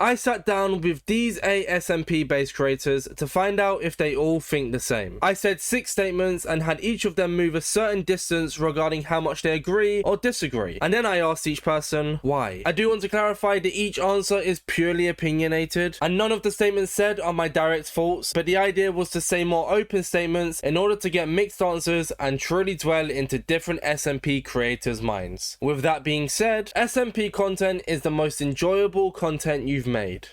I sat down with these 8 SMP based creators to find out if they all think the same. I said 6 statements and had each of them move a certain distance regarding how much they agree or disagree, and then I asked each person why. I do want to clarify that each answer is purely opinionated, and none of the statements said are my direct thoughts, but the idea was to say more open statements in order to get mixed answers and truly dwell into different SMP creators' minds. With that being said, SMP content is the most enjoyable content you've made.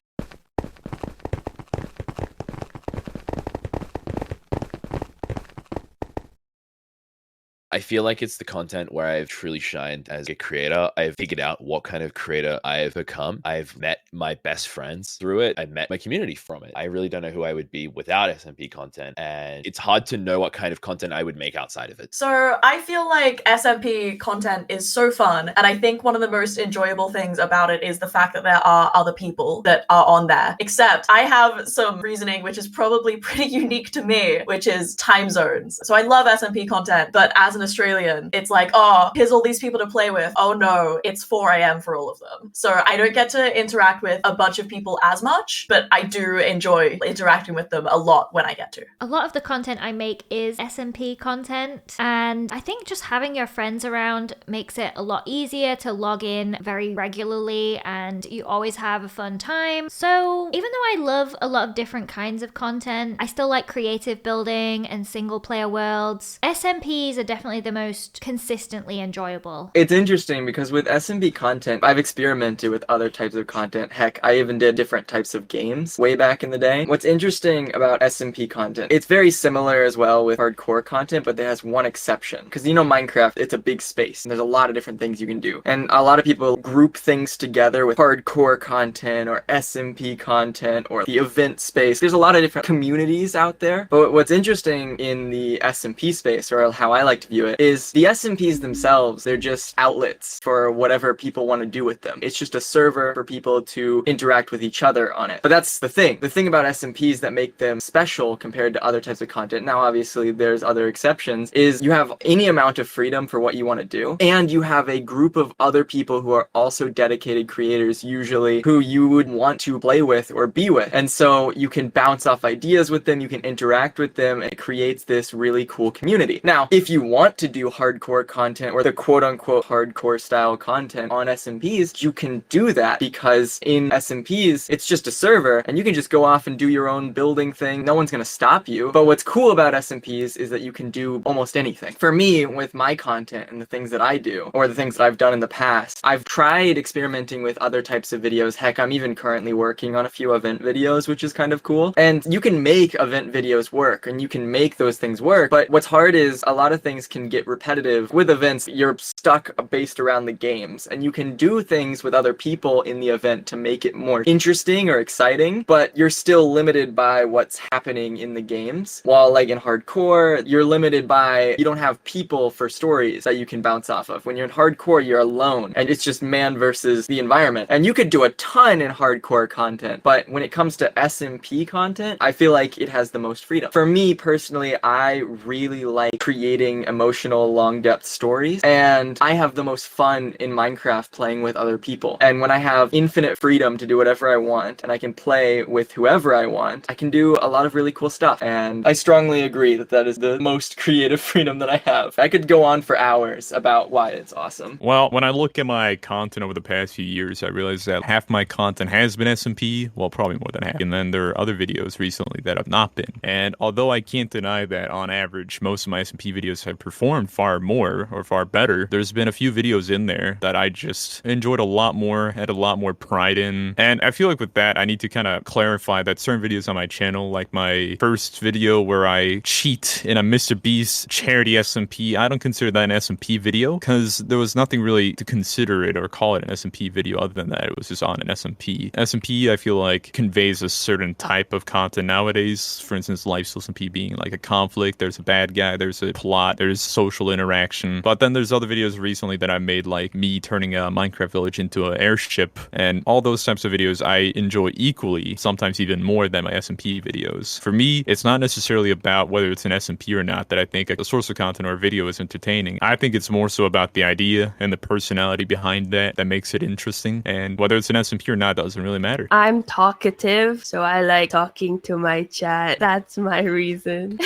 I feel like it's the content where I've truly shined as a creator. I've figured out what kind of creator I've become. I've met my best friends through it. I've met my community from it. I really don't know who I would be without SMP content, and it's hard to know what kind of content I would make outside of it. So I feel like SMP content is so fun, and I think one of the most enjoyable things about it is the fact that there are other people that are on there. Except I have some reasoning which is probably pretty unique to me, which is time zones. So I love SMP content, but as an Australian, it's like, oh, here's all these people to play with. Oh no, it's 4 a.m. for all of them. So I don't get to interact with a bunch of people as much, but I do enjoy interacting with them a lot when I get to. A lot of the content I make is SMP content, and I think just having your friends around makes it a lot easier to log in very regularly, and you always have a fun time. So even though I love a lot of different kinds of content, I still like creative building and single player worlds. SMPs are definitely the most consistently enjoyable. It's interesting because with SMP content, I've experimented with other types of content. Heck, I even did different types of games way back in the day. What's interesting about SMP content, it's very similar as well with hardcore content, but there has one exception. Because you know Minecraft, it's a big space, and there's a lot of different things you can do. And a lot of people group things together with hardcore content or SMP content or the event space. There's a lot of different communities out there. But what's interesting in the SMP space, or how I like to view it, is the SMPs themselves, they're just outlets for whatever people want to do with them. It's just a server for people to interact with each other on it. But that's the thing. The thing about SMPs that make them special compared to other types of content, now obviously there's other exceptions, is you have any amount of freedom for what you want to do, and you have a group of other people who are also dedicated creators, usually, who you would want to play with or be with. And so you can bounce off ideas with them, you can interact with them, and it creates this really cool community. Now, if you want to do hardcore content or the quote-unquote hardcore style content on SMPs, you can do that because in SMPs, it's just a server and you can just go off and do your own building thing. No one's going to stop you. But what's cool about SMPs is that you can do almost anything. For me, with my content and the things that I do, or the things that I've done in the past, I've tried experimenting with other types of videos. Heck, I'm even currently working on a few event videos, which is kind of cool. And you can make event videos work and you can make those things work. But what's hard is a lot of things can get repetitive. With events, you're stuck based around the games, and you can do things with other people in the event to make it more interesting or exciting, but you're still limited by what's happening in the games. While like in hardcore, you're limited by, you don't have people for stories that you can bounce off of. When you're in hardcore, you're alone, and it's just man versus the environment. And you could do a ton in hardcore content, but when it comes to SMP content, I feel like it has the most freedom. For me personally, I really like creating emotional long depth stories, and I have the most fun in Minecraft playing with other people. And when I have infinite freedom to do whatever I want and I can play with whoever I want, I can do a lot of really cool stuff. And I strongly agree that that is the most creative freedom that I have. I could go on for hours about why it's awesome. Well, when I look at my content over the past few years, I realize that half my content has been SMP, well, probably more than half. And then there are other videos recently that have not been. And although I can't deny that on average, most of my SMP videos have performed far more or far better, there's been a few videos in there that I just enjoyed a lot more, had a lot more pride in. And I feel like with that, I need to kind of clarify that certain videos on my channel, like my first video where I cheat in a Mr. Beast charity SMP, I don't consider that an SMP video because there was nothing really to consider it or call it an SMP video other than that it was just on an SMP. SMP, I feel like, conveys a certain type of content nowadays. For instance, lifestyle SMP being like a conflict, there's a bad guy, there's a plot, there's social interaction. But then there's other videos recently that I made, like me turning a Minecraft village into an airship, and all those types of videos I enjoy equally, sometimes even more than my SMP videos. For me, it's not necessarily about whether it's an SMP or not that I think a source of content or a video is entertaining. I think it's more so about the idea and the personality behind that makes it interesting, and whether it's an SMP or not doesn't really matter. I'm talkative, so I like talking to my chat. That's my reason.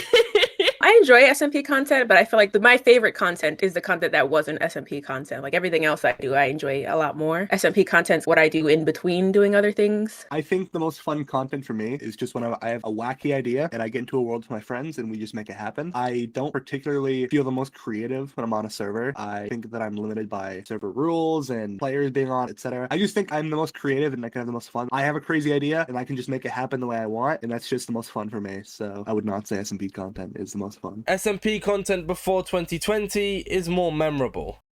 I enjoy SMP content, but I feel like my favorite content is the content that wasn't SMP content. Like everything else I do, I enjoy a lot more. SMP content's what I do in between doing other things. I think the most fun content for me is just when I have a wacky idea and I get into a world with my friends and we just make it happen. I don't particularly feel the most creative when I'm on a server. I think that I'm limited by server rules and players being on, etc. I just think I'm the most creative and I can have the most fun. I have a crazy idea and I can just make it happen the way I want, and that's just the most fun for me. So I would not say SMP content is the most fun. SMP content before 2020 is more memorable.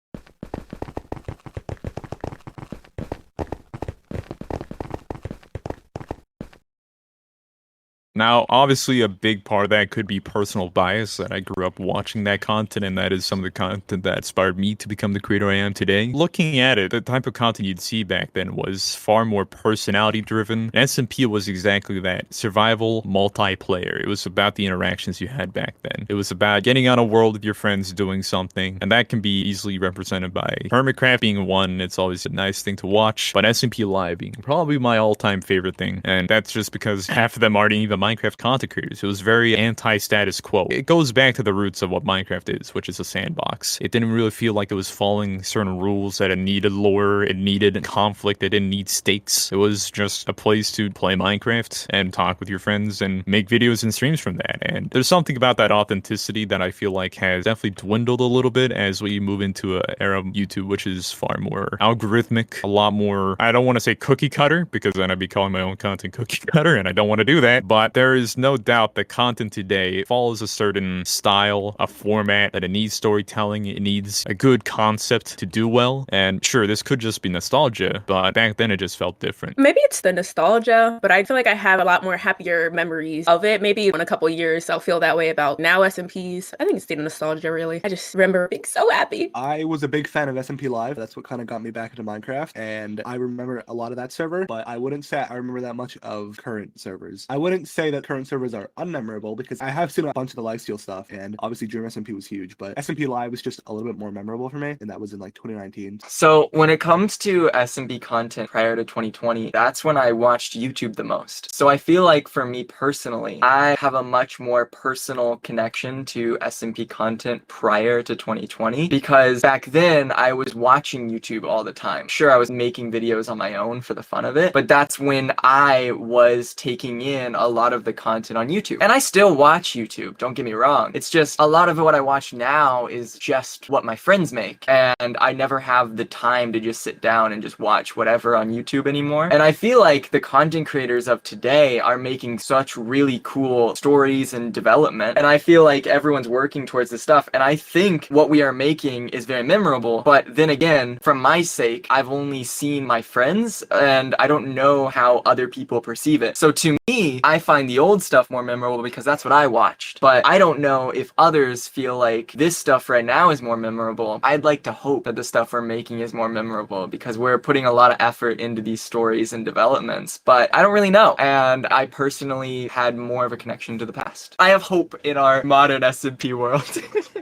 Now, obviously, a big part of that could be personal bias, that I grew up watching that content, and that is some of the content that inspired me to become the creator I am today. Looking at it, the type of content you'd see back then was far more personality-driven. SMP was exactly that, survival multiplayer. It was about the interactions you had back then. It was about getting on a world with your friends doing something, and that can be easily represented by Hermitcraft being one. It's always a nice thing to watch, but SMP Live being probably my all-time favorite thing, and that's just because half of them aren't even Minecraft content creators. It was very anti-status quo. It goes back to the roots of what Minecraft is, which is a sandbox. It didn't really feel like it was following certain rules, that it needed lore, it needed conflict, it didn't need stakes. It was just a place to play Minecraft and talk with your friends and make videos and streams from that. And there's something about that authenticity that I feel like has definitely dwindled a little bit as we move into an era of YouTube, which is far more algorithmic, a lot more, I don't want to say cookie cutter, because then I'd be calling my own content cookie cutter, and I don't want to do that, but there is no doubt that content today follows a certain style, a format, that it needs storytelling, it needs a good concept to do well. And sure, this could just be nostalgia, but back then it just felt different. Maybe it's the nostalgia, but I feel like I have a lot more happier memories of it. Maybe in a couple years I'll feel that way about now SMPs. I think it's the nostalgia, really. I just remember being so happy. I was a big fan of SMP Live. That's what kind of got me back into Minecraft, and I remember a lot of that server, but I wouldn't say I remember that much of current servers. I wouldn't say that current servers are unmemorable, because I have seen a bunch of the lifesteal stuff, and obviously Dream SMP was huge, but SMP Live was just a little bit more memorable for me, and that was in like 2019. So when it comes to SMP content prior to 2020, that's when I watched YouTube the most. So I feel like for me personally, I have a much more personal connection to SMP content prior to 2020, because back then I was watching YouTube all the time. Sure, I was making videos on my own for the fun of it, but that's when I was taking in a lot of the content on YouTube. And I still watch YouTube, don't get me wrong. It's just a lot of what I watch now is just what my friends make, and I never have the time to just sit down and just watch whatever on YouTube anymore. And I feel like the content creators of today are making such really cool stories and development, and I feel like everyone's working towards this stuff, and I think what we are making is very memorable. But then again, from my sake, I've only seen my friends, and I don't know how other people perceive it. So to me, I find the old stuff more memorable because that's what I watched. But I don't know if others feel like this stuff right now is more memorable. I'd like to hope that the stuff we're making is more memorable, because we're putting a lot of effort into these stories and developments, but I don't really know. And I personally had more of a connection to the past. I have hope in our modern SMP world.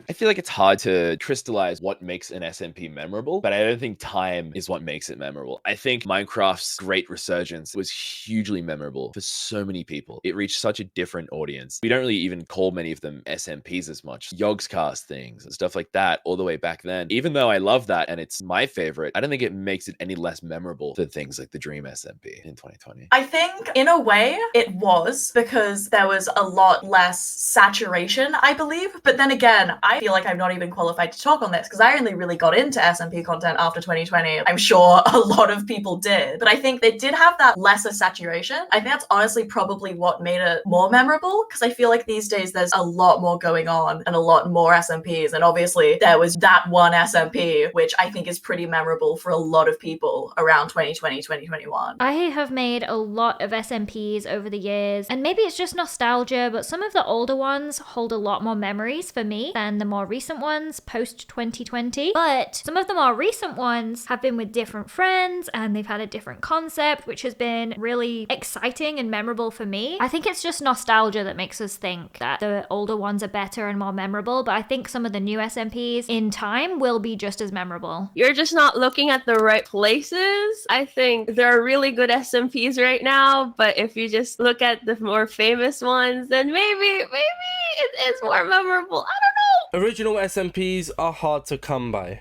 I feel like it's hard to crystallize what makes an SMP memorable, but I don't think time is what makes it memorable. I think Minecraft's great resurgence was hugely memorable for so many people. It reached such a different audience. We don't really even call many of them SMPs as much. Yogscast things and stuff like that all the way back then. Even though I love that and it's my favorite, I don't think it makes it any less memorable than things like the Dream SMP in 2020. I think in a way it was, because there was a lot less saturation, I believe. But then again, I feel like I'm not even qualified to talk on this, because I only really got into SMP content after 2020. I'm sure a lot of people did, but I think they did have that lesser saturation. I think that's honestly probably what what made it more memorable, because I feel like these days there's a lot more going on and a lot more SMPs, and obviously there was that one SMP which I think is pretty memorable for a lot of people around 2020, 2021. I have made a lot of SMPs over the years, and maybe it's just nostalgia, but some of the older ones hold a lot more memories for me than the more recent ones post 2020. But some of the more recent ones have been with different friends and they've had a different concept, which has been really exciting and memorable for me. I think it's just nostalgia that makes us think that the older ones are better and more memorable, but I think some of the new SMPs in time will be just as memorable. You're just not looking at the right places. I think there are really good SMPs right now, but if you just look at the more famous ones, then maybe it is more memorable. I don't know. Original SMPs are hard to come by.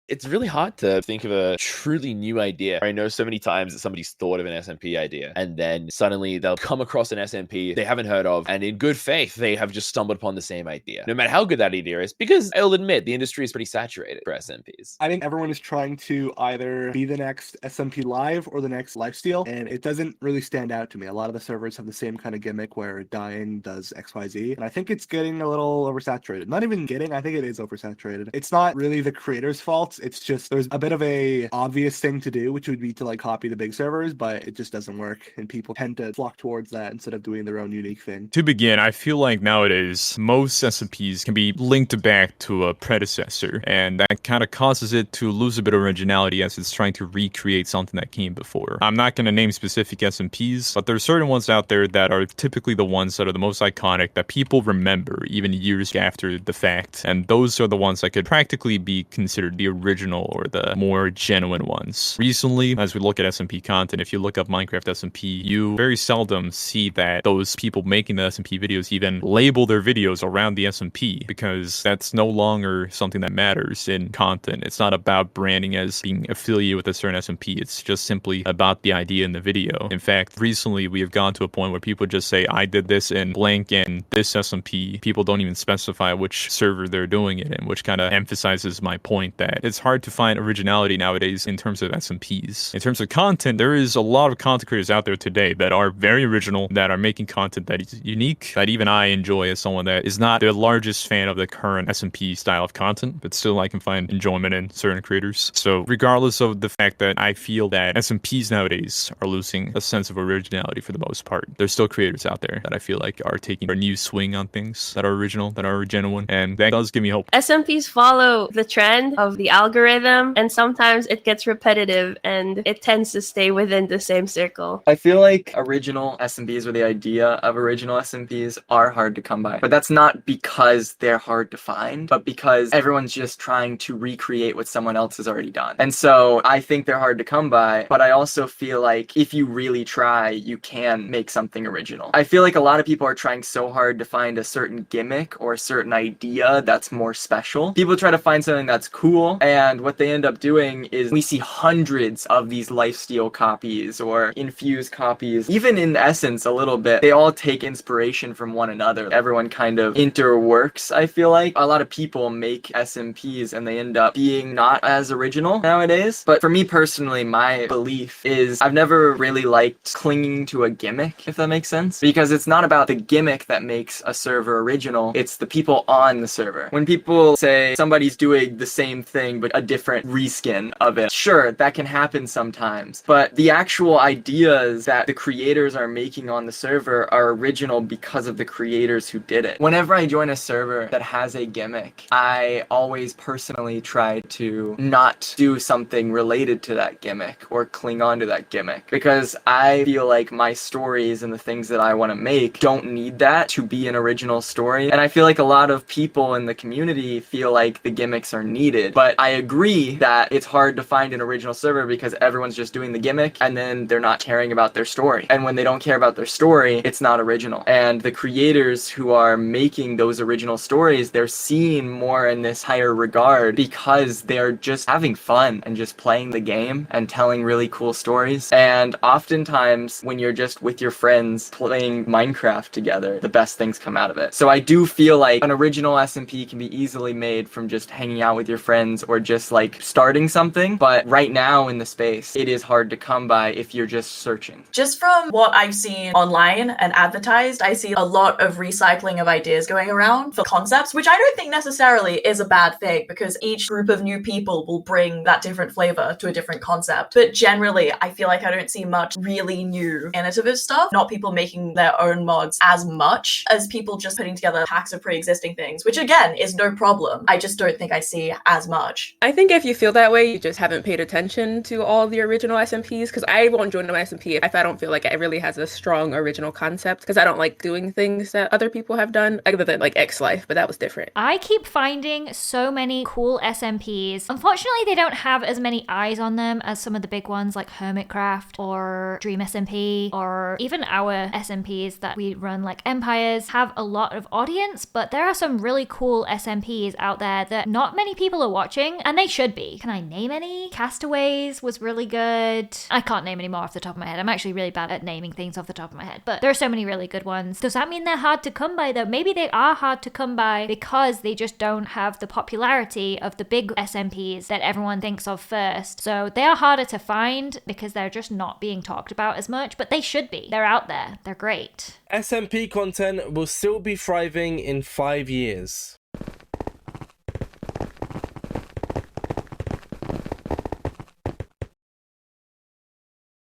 It's really hard to think of a truly new idea. I know so many times that somebody's thought of an SMP idea and then suddenly they'll come across an SMP they haven't heard of, and in good faith, they have just stumbled upon the same idea. No matter how good that idea is, because I'll admit the industry is pretty saturated for SMPs. I think everyone is trying to either be the next SMP Live or the next Lifesteal, and it doesn't really stand out to me. A lot of the servers have the same kind of gimmick where dying does XYZ, and I think it's getting a little oversaturated. Not even getting, I think it is oversaturated. It's not really the creator's fault. It's just there's a bit of a obvious thing to do, which would be to like copy the big servers, but it just doesn't work, and people tend to flock towards that instead of doing their own unique thing. To begin, I feel like nowadays most SMPs can be linked back to a predecessor, and that kind of causes it to lose a bit of originality as it's trying to recreate something that came before. I'm not going to name specific SMPs, but there are certain ones out there that are typically the ones that are the most iconic that people remember even years after the fact, and those are the ones that could practically be considered the original or the more genuine ones. Recently, as we look at SMP content, if you look up Minecraft SMP, you very seldom see that those people making the SMP videos even label their videos around the SMP, because that's no longer something that matters in content. It's not about branding as being affiliated with a certain SMP. It's just simply about the idea in the video. In fact, recently we have gone to a point where people just say, I did this in blank and this SMP. People don't even specify which server they're doing it in, which kind of emphasizes my point that it's hard to find originality nowadays in terms of SMPs. In terms of content, there is a lot of content creators out there today that are very original, that are making content that is unique, that even I enjoy as someone that is not the largest fan of the current SMP style of content, but still I can find enjoyment in certain creators. So regardless of the fact that I feel that SMPs nowadays are losing a sense of originality for the most part, there's still creators out there that I feel like are taking a new swing on things that are original, that are genuine, and that does give me hope. SMPs follow the trend of the algorithm, and sometimes it gets repetitive and it tends to stay within the same circle. I feel like original SMPs, or the idea of original SMPs, are hard to come by. But that's not because they're hard to find, but because everyone's just trying to recreate what someone else has already done. And so I think they're hard to come by, but I also feel like if you really try, you can make something original. I feel like a lot of people are trying so hard to find a certain gimmick or a certain idea that's more special. People try to find something that's cool, and what they end up doing is we see hundreds of these lifesteal copies or infused copies. Even in essence, a little bit, they all take inspiration from one another. Everyone kind of interworks, I feel like. A lot of people make SMPs and they end up being not as original nowadays. But for me personally, my belief is I've never really liked clinging to a gimmick, if that makes sense. Because it's not about the gimmick that makes a server original, it's the people on the server. When people say somebody's doing the same thing but a different reskin of it, sure, that can happen sometimes, but the actual ideas that the creators are making on the server are original because of the creators who did it. Whenever I join a server that has a gimmick, I always personally try to not do something related to that gimmick or cling on to that gimmick, because I feel like my stories and the things that I want to make don't need that to be an original story. And I feel like a lot of people in the community feel like the gimmicks are needed, but I agree that it's hard to find an original server because everyone's just doing the gimmick and then they're not caring about their story. And when they don't care about their story, it's not original. And the creators who are making those original stories, they're seen more in this higher regard because they're just having fun and just playing the game and telling really cool stories. And oftentimes when you're just with your friends playing Minecraft together, the best things come out of it. So I do feel like an original SMP can be easily made from just hanging out with your friends or or just like starting something. But right now in the space, it is hard to come by if you're just searching. Just from what I've seen online and advertised, I see a lot of recycling of ideas going around for concepts, which I don't think necessarily is a bad thing because each group of new people will bring that different flavor to a different concept. But generally, I feel like I don't see much really new innovative stuff, not people making their own mods as much as people just putting together packs of pre-existing things, which again is no problem. I just don't think I see as much. I think if you feel that way, you just haven't paid attention to all the original SMPs, because I won't join an SMP if I don't feel like it really has a strong original concept, because I don't like doing things that other people have done, other than like X Life, but that was different. I keep finding so many cool SMPs. Unfortunately, they don't have as many eyes on them as some of the big ones like Hermitcraft or Dream SMP, or even our SMPs that we run like Empires have a lot of audience, but there are some really cool SMPs out there that not many people are watching, and they should be. Can I name any? Castaways was really good. I can't name any more off the top of my head. I'm actually really bad at naming things off the top of my head, but there are so many really good ones. Does that mean they're hard to come by though? Maybe they are hard to come by because they just don't have the popularity of the big SMPs that everyone thinks of first. So they are harder to find because they're just not being talked about as much, but they should be. They're out there. They're great. SMP content will still be thriving in 5 years.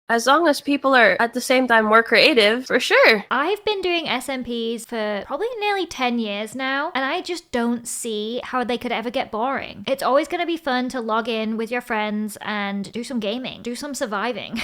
As long as people are at the same time more creative, for sure. I've been doing SMPs for probably nearly 10 years now, and I just don't see how they could ever get boring. It's always going to be fun to log in with your friends and do some gaming, do some surviving.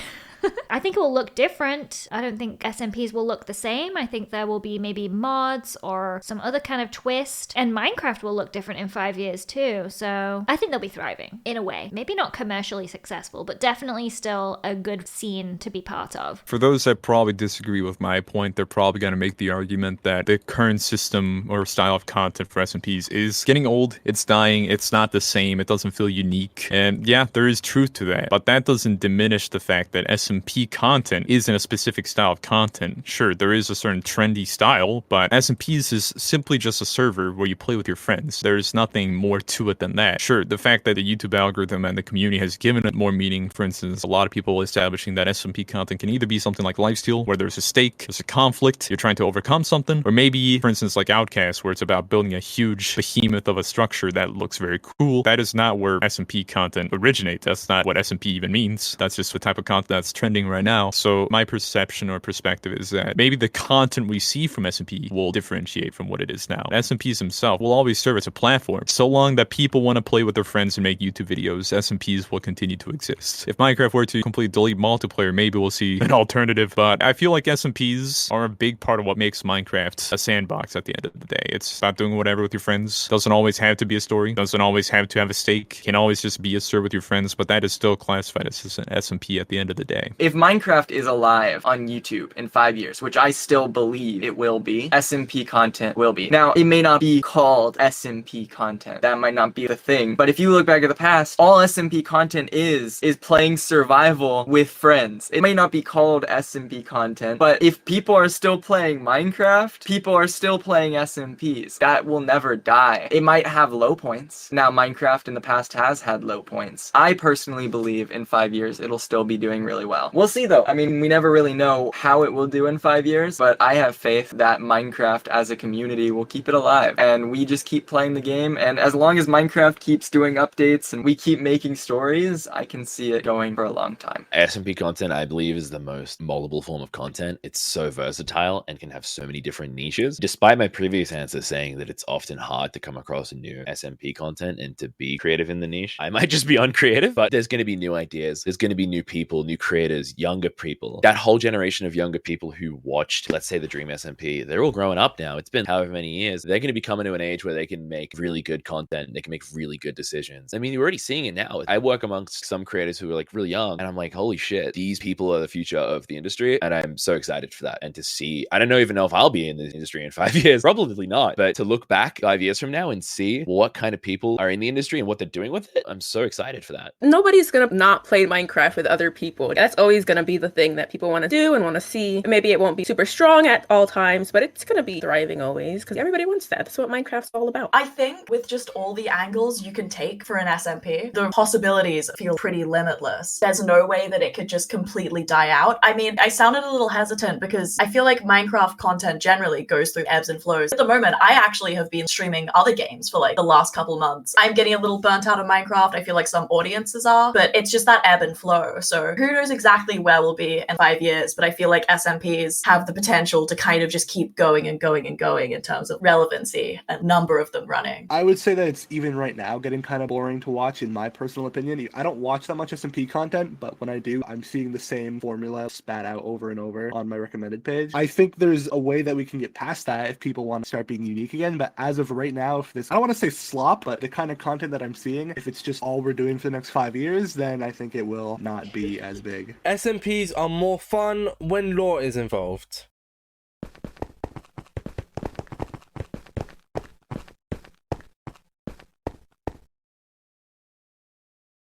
I think it will look different. I don't think SMPs will look the same. I think there will be maybe mods or some other kind of twist. And Minecraft will look different in 5 years too. So I think they'll be thriving in a way. Maybe not commercially successful, but definitely still a good scene to be part of. For those that probably disagree with my point, they're probably going to make the argument that the current system or style of content for SMPs is getting old, it's dying, it's not the same, it doesn't feel unique. And yeah, there is truth to that. But that doesn't diminish the fact that SMP content isn't a specific style of content. Sure, there is a certain trendy style, but SMPs is simply just a server where you play with your friends. There's nothing more to it than that. Sure, the fact that the YouTube algorithm and the community has given it more meaning, for instance, a lot of people establishing that SMP content can either be something like lifesteal, where there's a stake, there's a conflict, you're trying to overcome something, or maybe, for instance, like Outcast, where it's about building a huge behemoth of a structure that looks very cool. That is not where SMP content originates. That's not what SMP even means. That's just the type of content that's trending right now. So my perception or perspective is that maybe the content we see from SMP will differentiate from what it is now. SMPs themselves will always serve as a platform. So long that people want to play with their friends and make YouTube videos, SMPs will continue to exist. If Minecraft were to completely delete multiplayer, maybe we'll see an alternative, but I feel like SMPs are a big part of what makes Minecraft a sandbox at the end of the day. It's about doing whatever with your friends. Doesn't always have to be a story. Doesn't always have to have a stake. Can always just be a server with your friends, but that is still classified as an SMP at the end of the day. If Minecraft is alive on YouTube in 5 years, which I still believe it will be, SMP content will be. Now, it may not be called SMP content. That might not be the thing. But if you look back at the past, all SMP content is playing survival with friends. It may not be called SMP content, but if people are still playing Minecraft, people are still playing SMPs. That will never die. It might have low points. Now, Minecraft in the past has had low points. I personally believe in 5 years it'll still be doing really well. We'll see though. I mean, we never really know how it will do in 5 years, but I have faith that Minecraft as a community will keep it alive, and we just keep playing the game, and as long as Minecraft keeps doing updates and we keep making stories, I can see it going for a long time. SMP content, I believe, is the most moldable form of content. It's so versatile and can have so many different niches. Despite my previous answer saying that it's often hard to come across a new SMP content and to be creative in the niche, I might just be uncreative, but there's going to be new ideas. There's going to be new people, new creators, younger people. That whole generation of younger people who watched, let's say, the Dream SMP, they're all growing up now. It's been however many years. They're going to be coming to an age where they can make really good content. They can make really good decisions. I mean, you're already seeing it now. I work amongst some creators who are like really young, and I'm like, holy shit, these people are the future of the industry. And I'm so excited for that. And to see, I don't even know if I'll be in this industry in 5 years, probably not, but to look back 5 years from now and see what kind of people are in the industry and what they're doing with it, I'm so excited for that. Nobody's gonna not play Minecraft with other people. That's that's always going to be the thing that people want to do and want to see. Maybe it won't be super strong at all times, but it's going to be thriving always because everybody wants that. That's what Minecraft's all about. I think with just all the angles you can take for an SMP, the possibilities feel pretty limitless. There's no way that it could just completely die out. I mean, I sounded a little hesitant because I feel like Minecraft content generally goes through ebbs and flows. At the moment, I actually have been streaming other games for like the last couple months. I'm getting a little burnt out of Minecraft. I feel like some audiences are, but it's just that ebb and flow. So who knows exactly where we'll be in 5 years, but I feel like SMPs have the potential to kind of just keep going and going and going in terms of relevancy and number of them running. I would say that it's even right now getting kind of boring to watch, in my personal opinion. I don't watch that much SMP content, but when I do, I'm seeing the same formula spat out over and over on my recommended page. I think there's a way that we can get past that if people want to start being unique again, but as of right now, if this, I don't want to say slop, but the kind of content that I'm seeing, if it's just all we're doing for the next 5 years, then I think it will not be as big. SMPs are more fun when lore is involved.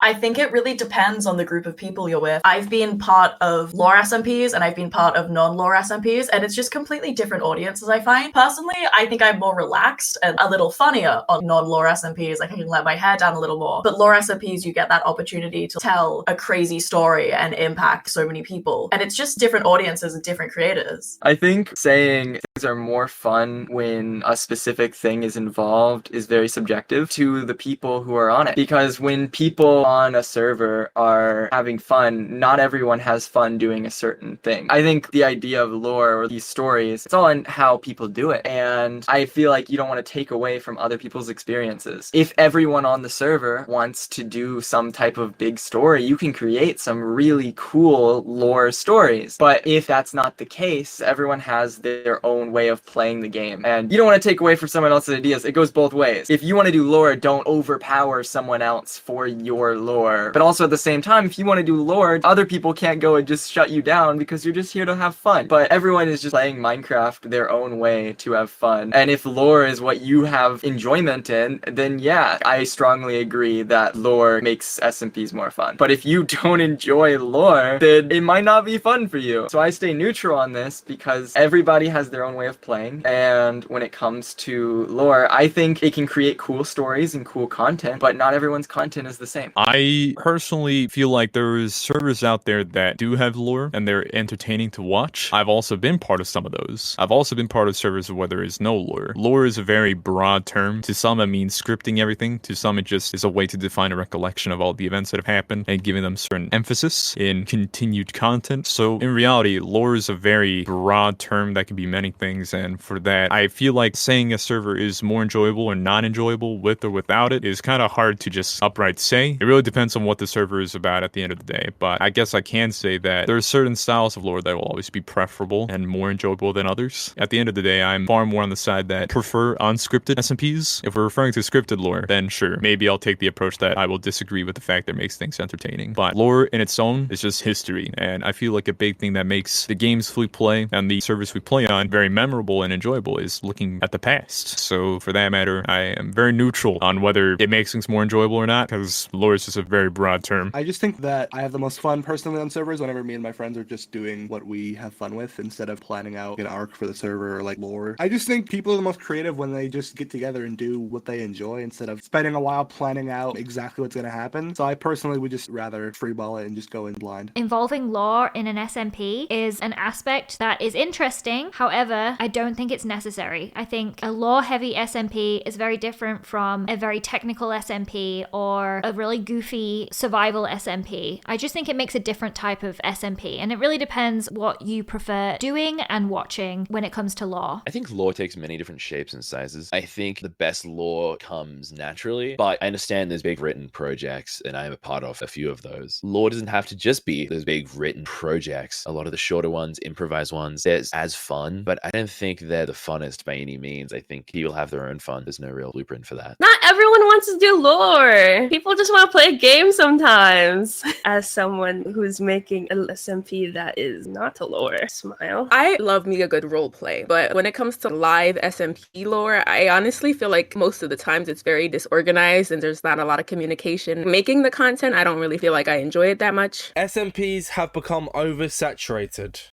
I think it really depends on the group of people you're with. I've been part of lore SMPs and I've been part of non-lore SMPs, and it's just completely different audiences, I find. Personally, I think I'm more relaxed and a little funnier on non-lore SMPs. Like I can let my hair down a little more. But lore SMPs, you get that opportunity to tell a crazy story and impact so many people. And it's just different audiences and different creators. I think saying things are more fun when a specific thing is involved is very subjective to the people who are on it. Because when people on a server are having fun, not everyone has fun doing a certain thing. I think the idea of lore or these stories, it's all in how people do it. And I feel like you don't want to take away from other people's experiences. If everyone on the server wants to do some type of big story, you can create some really cool lore stories. But if that's not the case, everyone has their own way of playing the game. And you don't want to take away from someone else's ideas. It goes both ways. If you want to do lore, don't overpower someone else for your lore. But also at the same time, if you want to do lore, other people can't go and just shut you down because you're just here to have fun. But everyone is just playing Minecraft their own way to have fun. And if lore is what you have enjoyment in, then yeah, I strongly agree that lore makes SMPs more fun. But if you don't enjoy lore, then it might not be fun for you. So I stay neutral on this because everybody has their own way of playing. And when it comes to lore, I think it can create cool stories and cool content, but not everyone's content is the same. I personally feel like there's servers out there that do have lore and they're entertaining to watch. I've also been part of some of those. I've also been part of servers where there is no lore. Lore is a very broad term. To some, it means scripting everything. To some, it just is a way to define a recollection of all the events that have happened and giving them certain emphasis in continued content. So in reality, lore is a very broad term that can be many things. And for that, I feel like saying a server is more enjoyable or not enjoyable with or without it is kind of hard to just upright say. It really depends on what the server is about at the end of the day, but I guess I can say that there are certain styles of lore that will always be preferable and more enjoyable than others. At the end of the day, I'm far more on the side that prefer unscripted SMPs. If we're referring to scripted lore, then sure, maybe I'll take the approach that I will disagree with the fact that makes things entertaining. But lore in its own is just history, and I feel like a big thing that makes the games we play and the servers we play on very memorable and enjoyable is looking at the past. So for that matter, I am very neutral on whether it makes things more enjoyable or not, because lore is just a very broad term. I just think that I have the most fun personally on servers whenever me and my friends are just doing what we have fun with instead of planning out an arc for the server or like lore. I just think people are the most creative when they just get together and do what they enjoy instead of spending a while planning out exactly what's going to happen. So I personally would just rather freeball it and just go in blind. Involving lore in an SMP is an aspect that is interesting. However, I don't think it's necessary. I think a lore-heavy SMP is very different from a very technical SMP or a really goofy survival SMP. I just think it makes a different type of SMP, and it really depends what you prefer doing and watching when it comes to lore. I think lore takes many different shapes and sizes. I think the best lore comes naturally, but I understand there's big written projects, and I'm a part of a few of those. Lore doesn't have to just be those big written projects. A lot of the shorter ones, improvised ones, they're as fun, but I don't think they're the funnest by any means. I think people have their own fun. There's no real blueprint for that. Not everyone one wants to do lore. People just want to play a game sometimes. As someone who's making an SMP that is not a lore, smile. I love me a good role play, but when it comes to live SMP lore, I honestly feel like most of the times it's very disorganized and there's not a lot of communication. Making the content, I don't really feel like I enjoy it that much. SMPs have become oversaturated.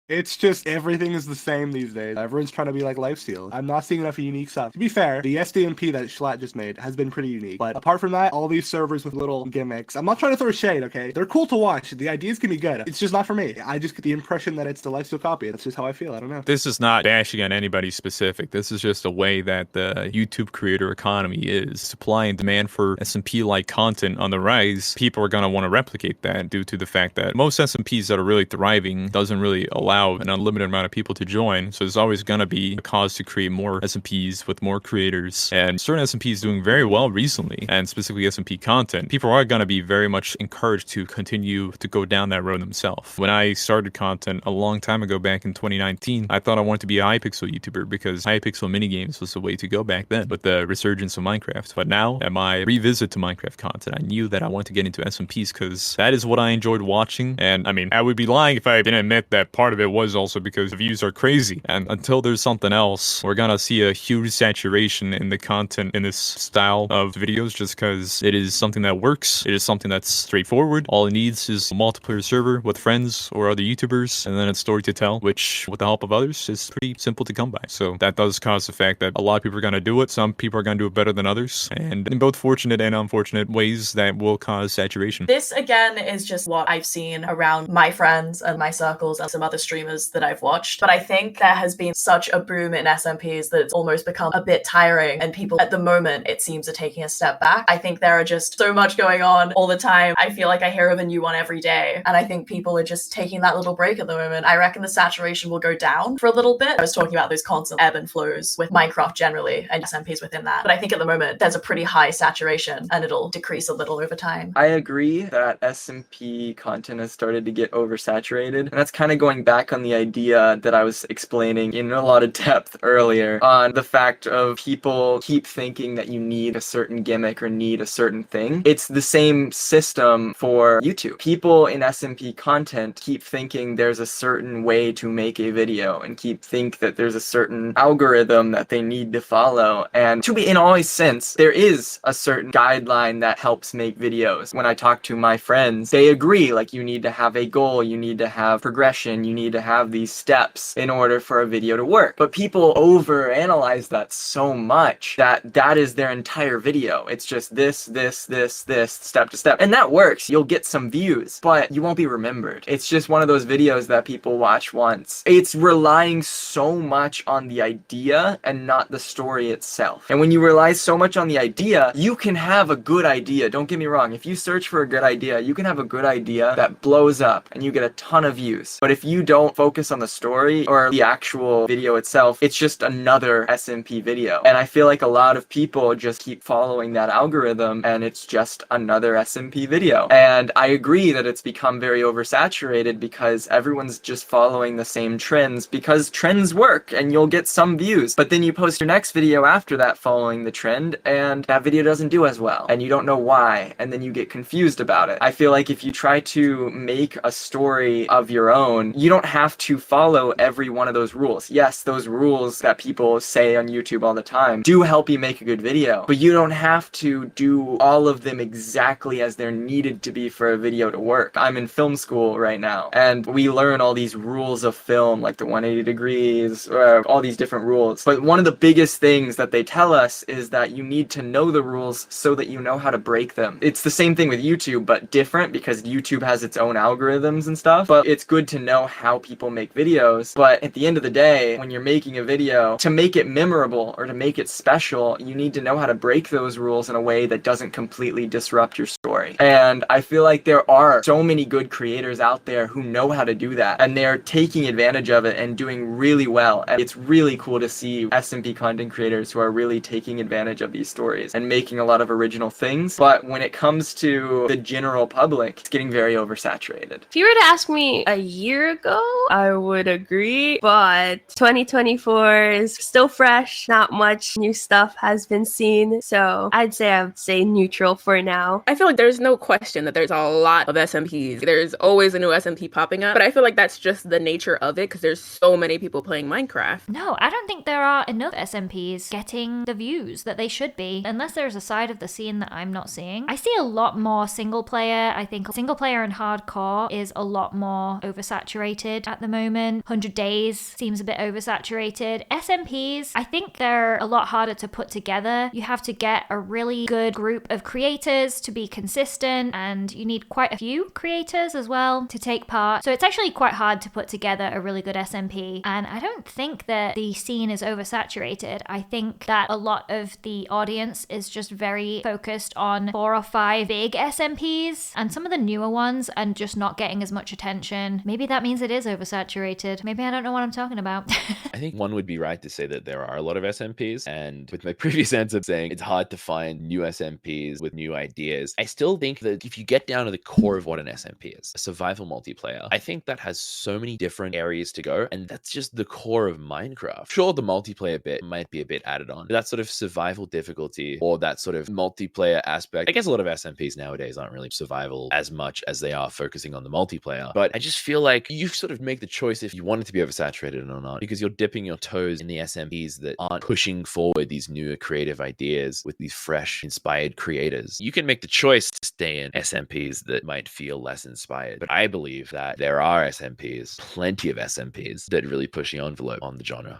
It's just everything is the same these days. Everyone's trying to be like Lifesteal. I'm not seeing enough unique stuff. To be fair, the SDMP that Schlatt just made has been pretty unique. But apart from that, all these servers with little gimmicks, I'm not trying to throw shade, okay? They're cool to watch. The ideas can be good. It's just not for me. I just get the impression that it's the Lifesteal copy. That's just how I feel. I don't know. This is not bashing on anybody specific. This is just a way that the YouTube creator economy is. Supply and demand for SMP-like content on the rise. People are going to want to replicate that due to the fact that most SMPs that are really thriving doesn't really allow an unlimited amount of people to join. So there's always going to be a cause to create more SMPs with more creators. And certain SMPs doing very well recently, and specifically SMP content, people are going to be very much encouraged to continue to go down that road themselves. When I started content a long time ago back in 2019, I thought I wanted to be a Hypixel YouTuber because Hypixel minigames was the way to go back then with the resurgence of Minecraft. But now, at my revisit to Minecraft content, I knew that I wanted to get into SMPs because that is what I enjoyed watching. And I mean, I would be lying if I didn't admit that part of it was also because the views are crazy. And until there's something else, we're gonna see a huge saturation in the content in this style of videos just because it is something that works. It is something that's straightforward. All it needs is a multiplayer server with friends or other YouTubers, and then a story to tell, which with the help of others is pretty simple to come by. So that does cause the fact that a lot of people are gonna do it. Some people are gonna do it better than others. And in both fortunate and unfortunate ways, that will cause saturation. This again is just what I've seen around my friends and my circles and some other streamers that I've watched. But I think there has been such a boom in SMPs that it's almost become a bit tiring, and people at the moment, it seems, are taking a step back. I think there are just so much going on all the time. I feel like I hear of a new one every day, and I think people are just taking that little break at the moment. I reckon the saturation will go down for a little bit. I was talking about those constant ebb and flows with Minecraft generally and SMPs within that. But I think at the moment, there's a pretty high saturation, and it'll decrease a little over time. I agree that SMP content has started to get oversaturated, and that's kind of going back on the idea that I was explaining in a lot of depth earlier on the fact of people keep thinking that you need a certain gimmick or need a certain thing. It's the same system for YouTube. People in SMP content keep thinking there's a certain way to make a video and think that there's a certain algorithm that they need to follow. And to be in all sense, there is a certain guideline that helps make videos. When I talk to my friends, they agree, like, you need to have a goal, you need to have progression, you need to have these steps in order for a video to work. But people overanalyze that so much that that is their entire video. It's just this, step to step. And that works. You'll get some views, but you won't be remembered. It's just one of those videos that people watch once. It's relying so much on the idea and not the story itself. And when you rely so much on the idea, you can have a good idea. Don't get me wrong. If you search for a good idea, you can have a good idea that blows up and you get a ton of views. But if you don't focus on the story or the actual video itself, it's just another SMP video. And I feel like a lot of people just keep following that algorithm and it's just another SMP video. And I agree that it's become very oversaturated because everyone's just following the same trends because trends work and you'll get some views. But then you post your next video after that following the trend and that video doesn't do as well and you don't know why, and then you get confused about it. I feel like if you try to make a story of your own, you don't have to follow every one of those rules. Yes, those rules that people say on YouTube all the time do help you make a good video, but you don't have to do all of them exactly as they're needed to be for a video to work. I'm in film school right now, and we learn all these rules of film, like the 180 degrees, all these different rules. But one of the biggest things that they tell us is that you need to know the rules so that you know how to break them. It's the same thing with YouTube, but different because YouTube has its own algorithms and stuff, but it's good to know how people make videos. But at the end of the day, when you're making a video, to make it memorable or to make it special, you need to know how to break those rules in a way that doesn't completely disrupt your story. And I feel like there are so many good creators out there who know how to do that, and they're taking advantage of it and doing really well. And it's really cool to see SMP content creators who are really taking advantage of these stories and making a lot of original things. But when it comes to the general public, it's getting very oversaturated. If you were to ask me a year ago, I would agree. But 2024 is still fresh. Not much new stuff has been seen. So I'd say neutral for now. I feel like there's no question that there's a lot of SMPs. There's always a new SMP popping up, but I feel like that's just the nature of it because there's so many people playing Minecraft. No, I don't think there are enough SMPs getting the views that they should be, unless there's a side of the scene that I'm not seeing. I see a lot more single player. I think single player and hardcore is a lot more oversaturated at the moment. 100 Days seems a bit oversaturated. SMPs, I think they're a lot harder to put together. You have to get a really good group of creators to be consistent, and you need quite a few creators as well to take part. So it's actually quite hard to put together a really good SMP. And I don't think that the scene is oversaturated. I think that a lot of the audience is just very focused on 4 or 5 big SMPs, and some of the newer ones and just not getting as much attention. Maybe that means it is oversaturated. Maybe I don't know what I'm talking about. I think one would be right to say that there are a lot of SMPs, and with my previous answer saying it's hard to find new SMPs with new ideas, I still think that if you get down to the core of what an SMP is, a survival multiplayer, I think that has so many different areas to go, and that's just the core of Minecraft. Sure, the multiplayer bit might be a bit added on, but that sort of survival difficulty or that sort of multiplayer aspect, I guess a lot of SMPs nowadays aren't really survival as much as they are focusing on the multiplayer. But I just feel like you sort of make the choice if you want it to be oversaturated or not, because you're dipping your toes in the SMPs that aren't pushing forward these newer creative ideas with these fresh, inspired creators. You can make the choice to stay in SMPs that might feel less inspired. But I believe that there are SMPs, plenty of SMPs, that really push the envelope on the genre.